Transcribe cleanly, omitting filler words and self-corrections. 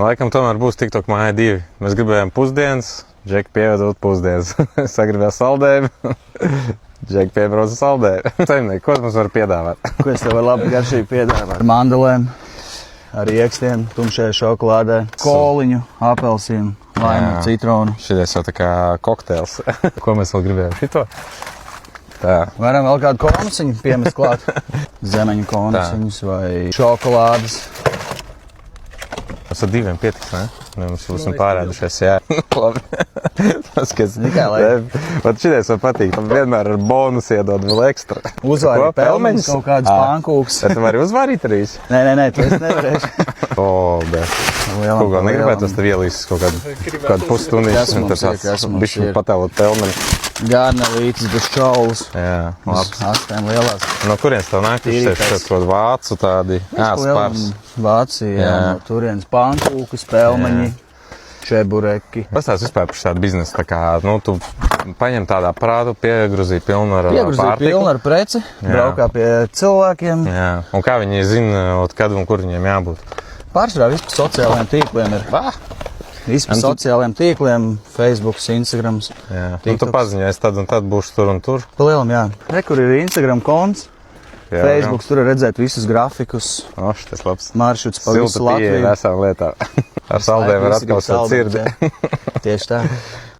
Laikam tomēr būs TikTok māja 2. Mēs gribējām pusdienas, Džeki pievedot pusdienas. Sagribēju saldējumu, Džeki piebrauca saldējumu. Saimnieki, ko mums var piedāvāt? Ko es tev varu labi garšīgi piedāvāt? Ar mandelēm, ar iekstiem, tumšajā šokolādē, koliņu, apelsīnu, laimu, citronu. Šitais jau tā kā kokteils. Ko mēs vēl gribējām šito? Tā. Varam vēl kādu konsiņu piemest klāt. Zemeņu konsiņus vai šokolādes. Mums ar 2 pietiks, ne? Mums būsim pārēdušies, jā. Labi. Paskats. Vat šitais man patīk. Vienmēr ar bonus iedod vēl ekstra. Uzvārīt pelmeņus, kaut kādus pankūkus. Tu vari uzvārīt arī? Nē, to es nevarēšu. Bet. Kaut kā negribētu, tas tev ielīs kaut kādu pusstundīšu. Tas bišķi patēlot pelmeni. Gārnelītis bez šaulas. Jā, labs. Astēm lielās. No kurienes tev nāk? Tas kaut vācu tādi. Spars. Vācija, no turienes pankūkas, pelmeņi, čebureki. Pastāst vispār par šādu biznesu, tā kā, tu paņem tādā prātu, piegruzī pilnu ar pārtiku. Piegruzī pilnu ar preci, braukā pie cilvēkiem. Jā, un kā viņi zina, kad un kur viņiem jābūt? Pārsvarā vispār sociālajiem tīkliem ir. Vispār sociālajiem tīkliem, Facebooks, Instagrams. Jā, tu paziņojies tad un tad būšu tur un tur. Palielam, jā. Kur ir Instagram konts. Jā, Facebooks, tur var redzēt visus grafikus. Tas labs. Maršruts pa visu Latviju. Silta pieeja visām lietām. Ar saldēm var atkausēt sirdi. Tieši tā.